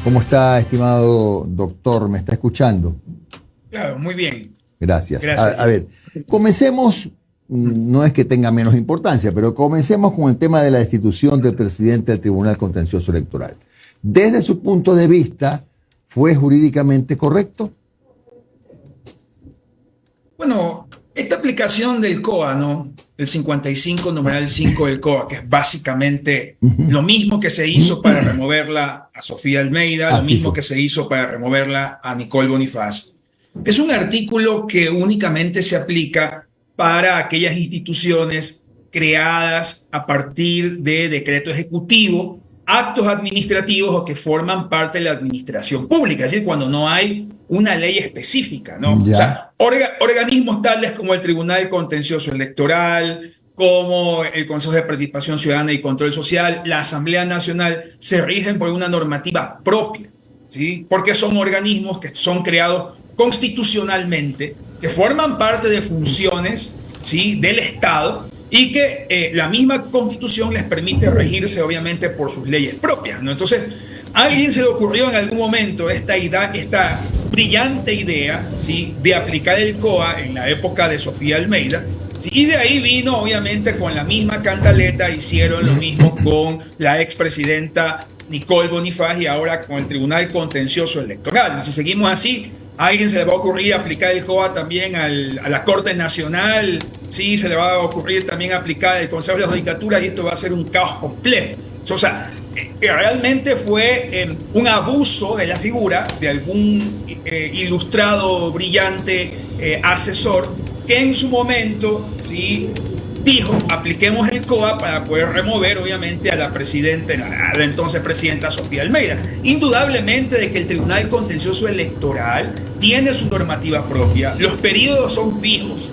¿Cómo está, estimado doctor? ¿Me está escuchando? Claro, muy bien. Gracias. Gracias. A ver, comencemos, no es que tenga menos importancia, pero comencemos con el tema de la destitución del presidente del Tribunal Contencioso Electoral. Desde su punto de vista, ¿fue jurídicamente correcto? Bueno, esta aplicación del COA, ¿no? El 55 numeral 5 del COA, que es básicamente lo mismo que se hizo para removerla a Sofía Almeida, lo Así mismo fue. que se hizo para removerla a Nicole Bonifaz. Es un artículo que únicamente se aplica para aquellas instituciones creadas a partir de decreto ejecutivo, actos administrativos o que forman parte de la administración pública, es decir, cuando no hay una ley específica, ¿no? O Ya. sea, organismos tales como el Tribunal Contencioso Electoral, como el Consejo de Participación Ciudadana y Control Social, la Asamblea Nacional, se rigen por una normativa propia, ¿sí? Porque son organismos que son creados constitucionalmente, que forman parte de funciones, ¿sí?, del Estado y que la misma Constitución les permite regirse, obviamente, por sus leyes propias, ¿no? Entonces, a alguien se le ocurrió en algún momento esta brillante idea, ¿sí?, de aplicar el COA en la época de Sofía Almeida, ¿sí? Y de ahí vino, obviamente, con la misma cantaleta, hicieron lo mismo con la expresidenta Nicole Bonifaz y ahora con el Tribunal Contencioso Electoral. Si seguimos así, a alguien se le va a ocurrir aplicar el COA también a la Corte Nacional, sí, se le va a ocurrir también aplicar el Consejo de la Judicatura y esto va a ser un caos completo. O sea, realmente fue un abuso de la figura de algún ilustrado, brillante asesor que en su momento, sí, dijo, apliquemos el COA para poder remover, obviamente, a la presidenta, a la entonces presidenta Sofía Almeida. Indudablemente de que el Tribunal Contencioso Electoral tiene su normativa propia, los periodos son fijos.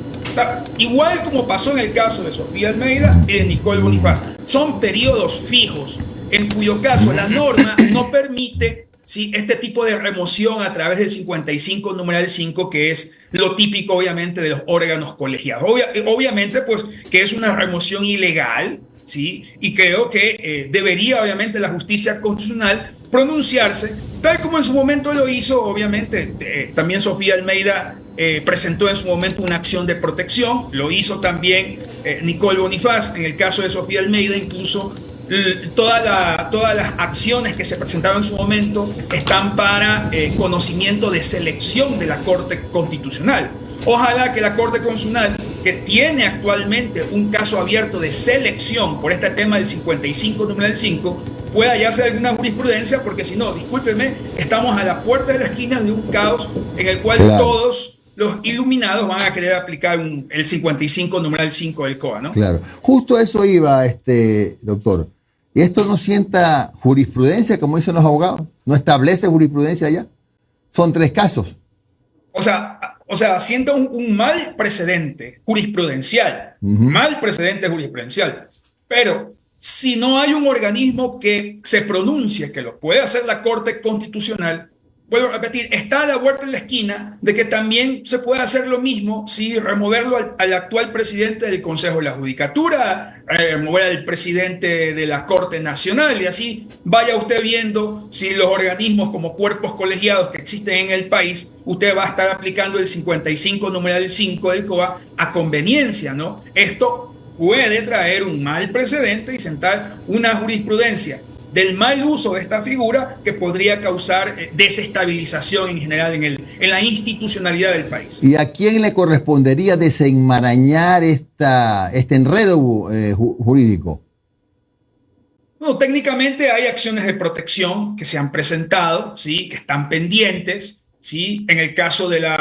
Igual como pasó en el caso de Sofía Almeida y de Nicole Bonifaz, son periodos fijos, en cuyo caso la norma no permite, ¿sí?, este tipo de remoción a través del 55 numeral 5, que es lo típico, obviamente, de los órganos colegiados. Obviamente, pues, que es una remoción ilegal, ¿sí? Y creo que debería, obviamente, la justicia constitucional pronunciarse, tal como en su momento lo hizo, obviamente, también Sofía Almeida presentó en su momento una acción de protección, lo hizo también Nicole Bonifaz. En el caso de Sofía Almeida, incluso todas las acciones que se presentaron en su momento están para conocimiento de selección de la Corte Constitucional. Ojalá que la Corte Constitucional, que tiene actualmente un caso abierto de selección por este tema del 55 numeral 5, pueda hallarse alguna jurisprudencia, porque si no, discúlpeme, estamos a la puerta de la esquina de un caos en el cual Claro. todos los iluminados van a querer aplicar el 55 numeral 5 del COA, ¿no? Claro. Justo a eso iba, doctor. ¿Y esto no sienta jurisprudencia, como dicen los abogados? ¿No establece jurisprudencia ya? Son 3 casos. O sea, sienta un mal precedente jurisprudencial, mal precedente jurisprudencial. Pero si no hay un organismo que se pronuncie, que lo puede hacer la Corte Constitucional, vuelvo a repetir, está a la vuelta de la esquina de que también se puede hacer lo mismo, si removerlo al actual presidente del Consejo de la Judicatura, remover al presidente de la Corte Nacional, y así vaya usted viendo si los organismos como cuerpos colegiados que existen en el país, usted va a estar aplicando el 55 numeral 5 del COA a conveniencia, ¿no? Esto puede traer un mal precedente y sentar una jurisprudencia del mal uso de esta figura que podría causar desestabilización en general en la institucionalidad del país. ¿Y a quién le correspondería desenmarañar este enredo jurídico? Bueno, técnicamente hay acciones de protección que se han presentado, ¿sí?, que están pendientes, ¿sí? En el caso de la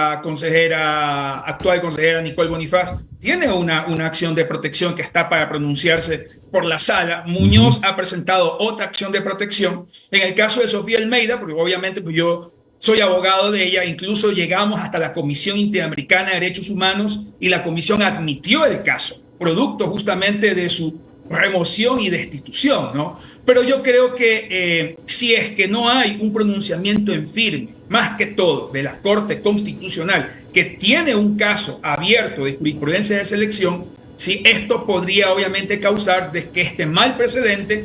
actual consejera Nicole Bonifaz, tiene una acción de protección que está para pronunciarse por la sala. Muñoz ha presentado otra acción de protección. En el caso de Sofía Almeida, porque obviamente pues yo soy abogado de ella, incluso llegamos hasta la Comisión Interamericana de Derechos Humanos y la comisión admitió el caso, producto justamente de su remoción y destitución, ¿no? Pero yo creo que si es que no hay un pronunciamiento en firme, más que todo de la Corte Constitucional, que tiene un caso abierto de jurisprudencia de selección, ¿sí?, esto podría obviamente causar de que este mal precedente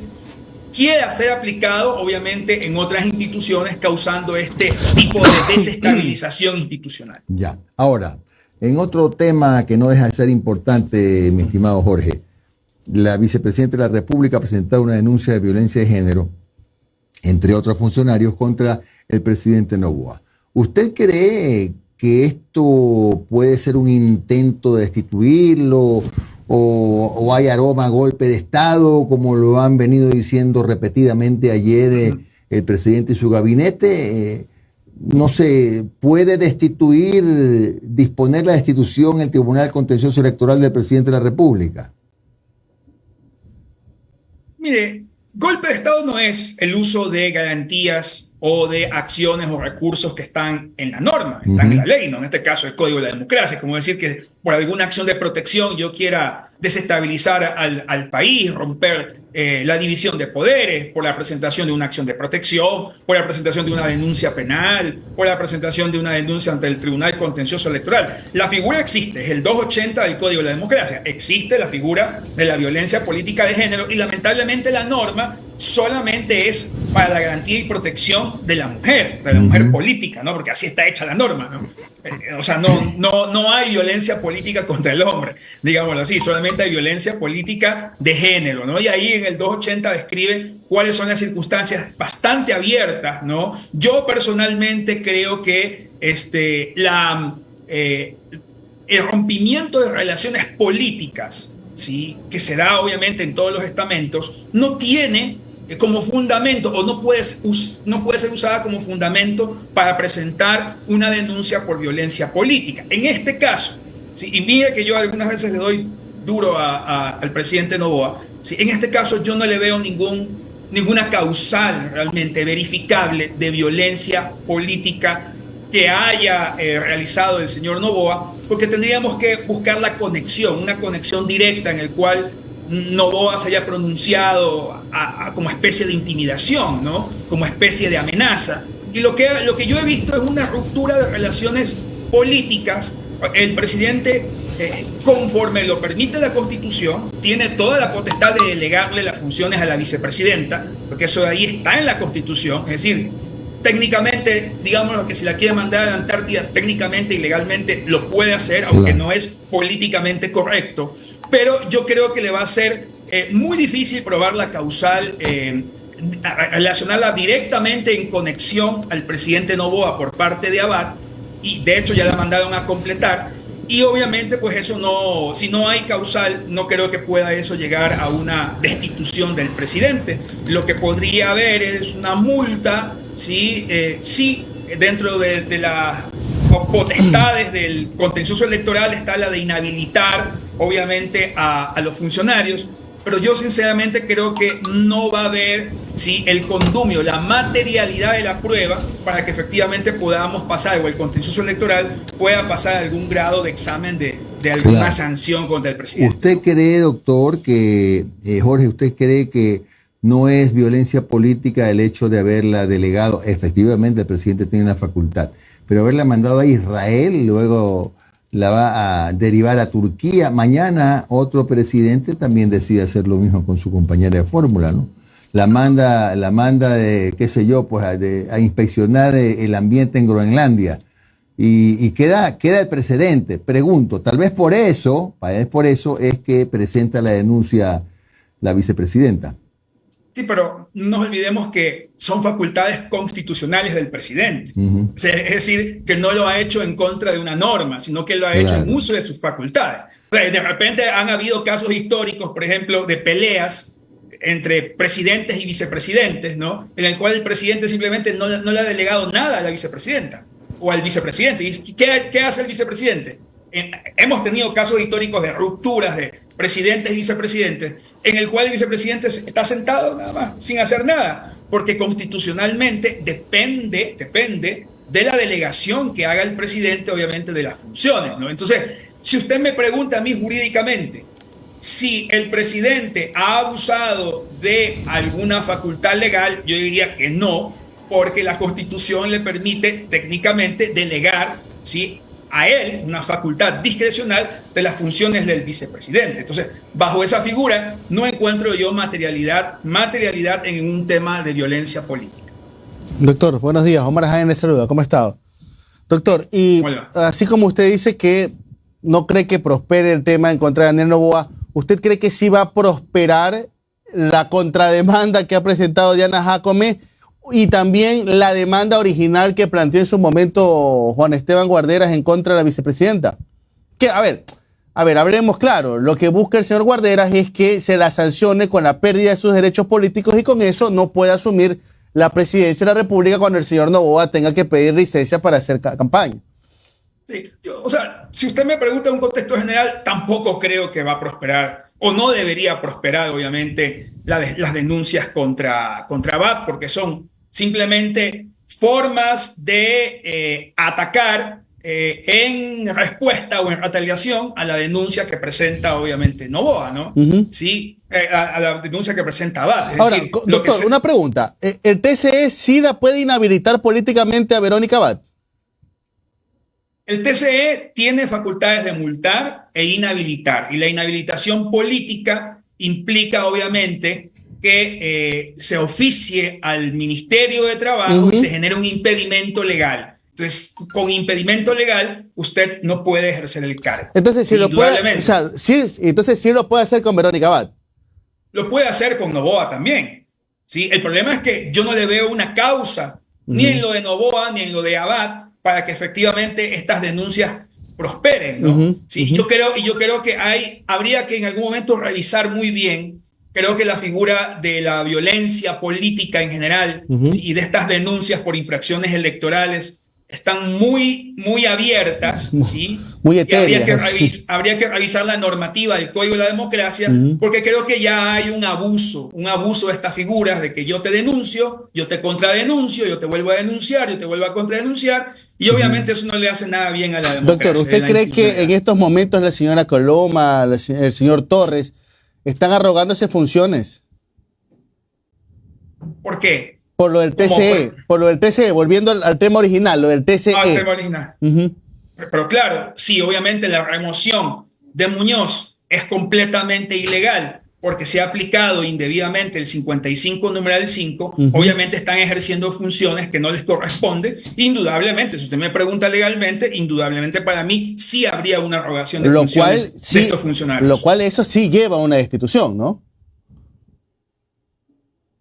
quiera ser aplicado, obviamente, en otras instituciones, causando este tipo de desestabilización institucional. Ya. Ahora, en otro tema que no deja de ser importante, mi estimado Jorge, la vicepresidenta de la República ha presentado una denuncia de violencia de género, entre otros funcionarios, contra el presidente Noboa. ¿Usted cree que esto puede ser un intento de destituirlo o hay aroma a golpe de Estado, como lo han venido diciendo repetidamente ayer el presidente y su gabinete? No sé, ¿puede disponer la destitución el Tribunal Contencioso Electoral del presidente de la República? Mire, golpe de Estado no es el uso de garantías o de acciones o recursos que están en la norma, están en la ley, ¿no? En este caso el Código de la Democracia, es como decir que por alguna acción de protección yo quiera desestabilizar al país, romper la división de poderes, por la presentación de una acción de protección, por la presentación de una denuncia penal, por la presentación de una denuncia ante el Tribunal Contencioso Electoral. La figura existe, es el 280 del Código de la Democracia, existe la figura de la violencia política de género y lamentablemente la norma solamente es para la garantía y protección de la mujer política, ¿no? Porque así está hecha la norma, ¿no? O sea, no hay violencia política contra el hombre, digámoslo así, solamente hay violencia política de género, ¿no? Y ahí en el 280 describe cuáles son las circunstancias bastante abiertas, ¿no? Yo personalmente creo que el rompimiento de relaciones políticas, ¿sí?, que se da obviamente en todos los estamentos, no tiene como fundamento o no puede ser usada como fundamento para presentar una denuncia por violencia política. En este caso, ¿sí?, y mire que yo algunas veces le doy duro al presidente Noboa, ¿sí?, en este caso yo no le veo ninguna causal realmente verificable de violencia política que haya realizado el señor Noboa, porque tendríamos que buscar una conexión directa en el cual Noboa se haya pronunciado como especie de intimidación, ¿no?, como especie de amenaza. Y lo que yo he visto es una ruptura de relaciones políticas. El presidente, conforme lo permite la Constitución, tiene toda la potestad de delegarle las funciones a la vicepresidenta, porque eso de ahí está en la Constitución. Es decir, técnicamente, digamos que si la quiere mandar a la Antártida, técnicamente y legalmente lo puede hacer, aunque no es políticamente correcto. Pero yo creo que le va a ser muy difícil probar la causal, relacionarla directamente en conexión al presidente Noboa por parte de Abad, y de hecho ya la mandaron a completar. Y obviamente, pues eso no, si no hay causal, no creo que pueda eso llegar a una destitución del presidente. Lo que podría haber es una multa, ¿sí? Sí, dentro de las potestades del contencioso electoral está la de inhabilitar, obviamente, a los funcionarios, pero yo sinceramente creo que no va a haber, ¿sí?, el condumio, la materialidad de la prueba para que efectivamente podamos pasar, o el contencioso electoral pueda pasar algún grado de examen de alguna sanción contra el presidente. ¿Usted cree, doctor, que, Jorge, usted cree que no es violencia política el hecho de haberla delegado? Efectivamente, el presidente tiene la facultad, pero haberla mandado a Israel, luego la va a derivar a Turquía. Mañana otro presidente también decide hacer lo mismo con su compañera de fórmula, ¿no? La manda de, qué sé yo, pues a inspeccionar el ambiente en Groenlandia. Y queda el precedente. Pregunto, tal vez por eso es que presenta la denuncia la vicepresidenta. Sí, pero no nos olvidemos que son facultades constitucionales del presidente. O sea, es decir, que no lo ha hecho en contra de una norma, sino que lo ha hecho en uso de sus facultades. De repente han habido casos históricos, por ejemplo, de peleas entre presidentes y vicepresidentes, ¿no?, en el cual el presidente simplemente no le ha delegado nada a la vicepresidenta o al vicepresidente. ¿Y qué hace el vicepresidente? Hemos tenido casos históricos de rupturas de presidentes y vicepresidentes, en el cual el vicepresidente está sentado nada más, sin hacer nada, porque constitucionalmente depende de la delegación que haga el presidente, obviamente, de las funciones, ¿no? Entonces, si usted me pregunta a mí jurídicamente si el presidente ha abusado de alguna facultad legal, yo diría que no, porque la Constitución le permite técnicamente delegar, ¿sí?, a él una facultad discrecional de las funciones del vicepresidente. Entonces, bajo esa figura, no encuentro yo materialidad en un tema de violencia política. Doctor, buenos días. Omar Jaén le saluda. ¿Cómo ha estado? Doctor, y así como usted dice que no cree que prospere el tema en contra de Daniel Noboa, ¿usted cree que sí va a prosperar la contrademanda que ha presentado Diana Jácome y también la demanda original que planteó en su momento Juan Esteban Guarderas en contra de la vicepresidenta? Que, a ver, hablemos claro. Lo que busca el señor Guarderas es que se la sancione con la pérdida de sus derechos políticos y con eso no puede asumir la presidencia de la República cuando el señor Noboa tenga que pedir licencia para hacer campaña. Sí, si usted me pregunta en un contexto general, tampoco creo que va a prosperar o no debería prosperar, obviamente, las denuncias contra Abad, porque son simplemente formas de atacar en respuesta o en retaliación a la denuncia que presenta, obviamente, Noboa, ¿no? Sí, a la denuncia que presenta Abad. Ahora, doctor, una pregunta. ¿El TCE sí la puede inhabilitar políticamente a Verónica Abad? El TCE tiene facultades de multar e inhabilitar, y la inhabilitación política implica, obviamente, que se oficie al Ministerio de Trabajo y se genere un impedimento legal. Entonces, con impedimento legal, usted no puede ejercer el cargo. Entonces, sí lo puede hacer con Verónica Abad. Lo puede hacer con Noboa también. ¿Sí? El problema es que yo no le veo una causa, ni en lo de Noboa, ni en lo de Abad, para que efectivamente estas denuncias prosperen, ¿no? Sí, yo creo que habría que en algún momento revisar muy bien. Creo que la figura de la violencia política en general y de estas denuncias por infracciones electorales están muy abiertas, ¿sí? Muy etéreas. Habría que revisar la normativa del Código de la Democracia, porque creo que ya hay un abuso de estas figuras, de que yo te denuncio, yo te contradenuncio, yo te vuelvo a denunciar, yo te vuelvo a contradenunciar, y obviamente eso no le hace nada bien a la democracia. Doctor, ¿usted cree que en estos momentos la señora Coloma, el señor Torres, están arrogándose funciones? ¿Por qué? Por lo del TCE, volviendo al tema original, lo del TCE. Al tema original. Pero claro, sí, obviamente la remoción de Muñoz es completamente ilegal porque se ha aplicado indebidamente el 55 numeral 5, obviamente están ejerciendo funciones que no les corresponden. Indudablemente, si usted me pregunta legalmente, indudablemente para mí sí habría una arrogación de funciones de estos funcionarios. Lo cual eso sí lleva a una destitución, ¿no?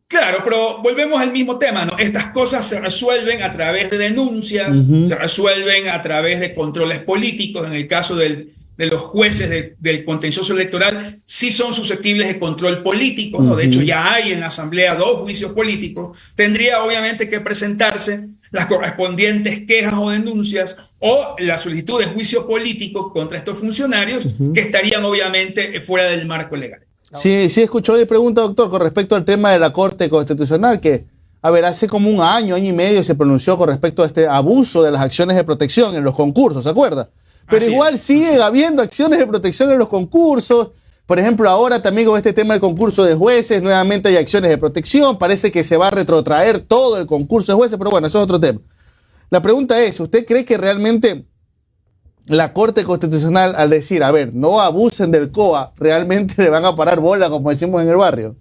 Claro, pero volvemos al mismo tema, ¿no? Estas cosas se resuelven a través de denuncias, se resuelven a través de controles políticos. En el caso de los jueces del contencioso electoral, sí son susceptibles de control político, ¿no? De hecho, ya hay en la Asamblea 2 juicios políticos. Tendría obviamente que presentarse las correspondientes quejas o denuncias o la solicitud de juicio político contra estos funcionarios que estarían obviamente fuera del marco legal. Sí, escuchó mi pregunta, doctor, con respecto al tema de la Corte Constitucional, que, hace como un año y medio se pronunció con respecto a este abuso de las acciones de protección en los concursos, ¿se acuerda? Pero igual siguen habiendo acciones de protección en los concursos. Por ejemplo, ahora también con este tema del concurso de jueces, nuevamente hay acciones de protección. Parece que se va a retrotraer todo el concurso de jueces, pero bueno, eso es otro tema. La pregunta es, ¿usted cree que realmente la Corte Constitucional, al decir, no abusen del COA, realmente le van a parar bola, como decimos en el barrio?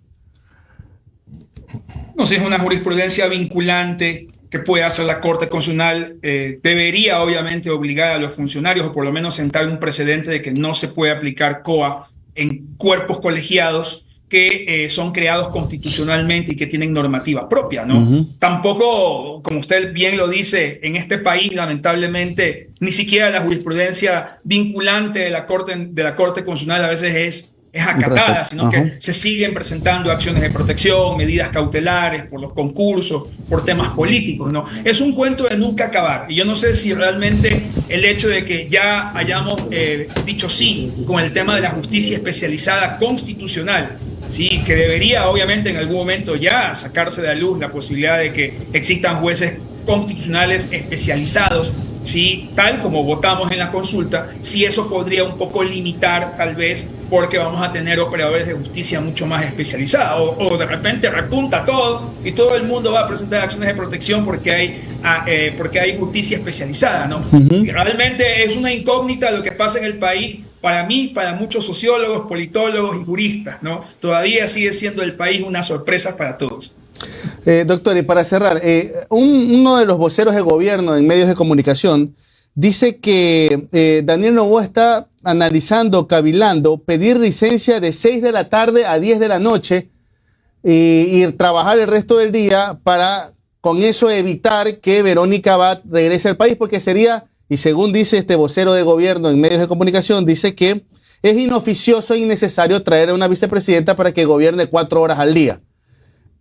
No sé, es una jurisprudencia vinculante que puede hacer la Corte Constitucional. Debería, obviamente, obligar a los funcionarios, o por lo menos sentar un precedente de que no se puede aplicar COA en cuerpos colegiados que son creados constitucionalmente y que tienen normativa propia, ¿no? Tampoco, como usted bien lo dice, en este país, lamentablemente, ni siquiera la jurisprudencia vinculante de la Corte Constitucional a veces es acatada, sino que se siguen presentando acciones de protección, medidas cautelares por los concursos, por temas políticos, ¿no? Es un cuento de nunca acabar. Y yo no sé si realmente el hecho de que ya hayamos dicho sí con el tema de la justicia especializada constitucional, sí, que debería obviamente en algún momento ya sacarse de la luz la posibilidad de que existan jueces constitucionales especializados, sí, tal como votamos en la consulta, sí, eso podría un poco limitar tal vez, porque vamos a tener operadores de justicia mucho más especializados, o de repente repunta todo y todo el mundo va a presentar acciones de protección porque hay porque hay justicia especializada, ¿no? Ujú. Y realmente es una incógnita lo que pasa en el país. Para mí, para muchos sociólogos, politólogos y juristas, ¿no? Todavía sigue siendo el país una sorpresa para todos. Doctor, y para cerrar, uno de los voceros de gobierno en medios de comunicación dice que Daniel Noboa está analizando, cavilando, pedir licencia de 6 de la tarde a 10 de la noche y trabajar el resto del día para con eso evitar que Verónica Abad regrese al país, porque sería, y según dice este vocero de gobierno en medios de comunicación, dice que es inoficioso e innecesario traer a una vicepresidenta para que gobierne 4 horas al día.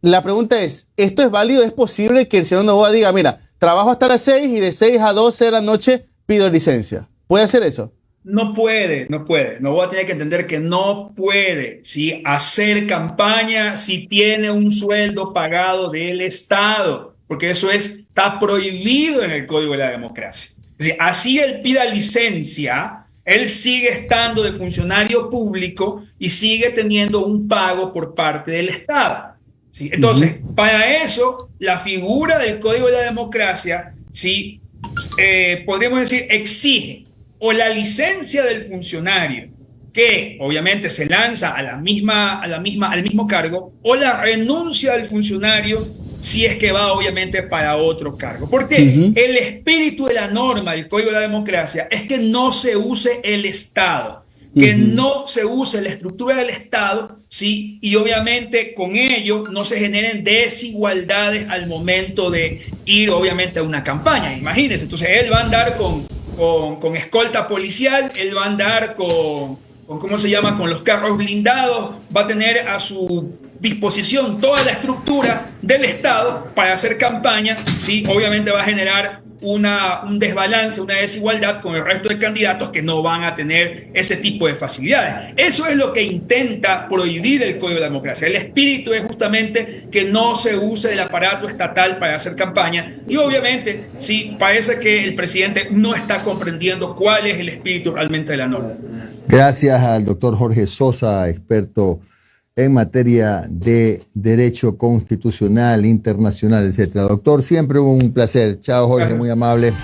La pregunta es, ¿esto es válido? ¿Es posible que el señor Noboa diga, mira, trabajo hasta las 6 y de 6 a 12 de la noche pido licencia? ¿Puede hacer eso? No puede. Noboa tiene que entender que no puede, ¿sí?, hacer campaña si tiene un sueldo pagado del Estado, porque eso está prohibido en el Código de la Democracia. Es decir, así él pida licencia, él sigue estando de funcionario público y sigue teniendo un pago por parte del Estado. ¿Sí? Entonces, para eso, la figura del Código de la Democracia, ¿sí?, podríamos decir, exige o la licencia del funcionario, que obviamente se lanza al mismo cargo, o la renuncia del funcionario si es que va obviamente para otro cargo. Porque el espíritu de la norma del Código de la Democracia es que no se use el Estado, que no se use la estructura del Estado, ¿sí? Y obviamente con ello no se generen desigualdades al momento de ir obviamente a una campaña. Imagínense, entonces él va a andar con escolta policial, él va a andar con ¿cómo se llama?, con los carros blindados, va a tener a su disposición toda la estructura del Estado para hacer campaña, ¿sí? Obviamente va a generar un desbalance, una desigualdad con el resto de candidatos que no van a tener ese tipo de facilidades. Eso es lo que intenta prohibir el Código de la Democracia. El espíritu es justamente que no se use el aparato estatal para hacer campaña, y obviamente sí, parece que el presidente no está comprendiendo cuál es el espíritu realmente de la norma. Gracias al doctor Jorge Sosa, experto en materia de derecho constitucional, internacional, etcétera. Doctor, siempre un placer. Chao, Jorge, muy amable.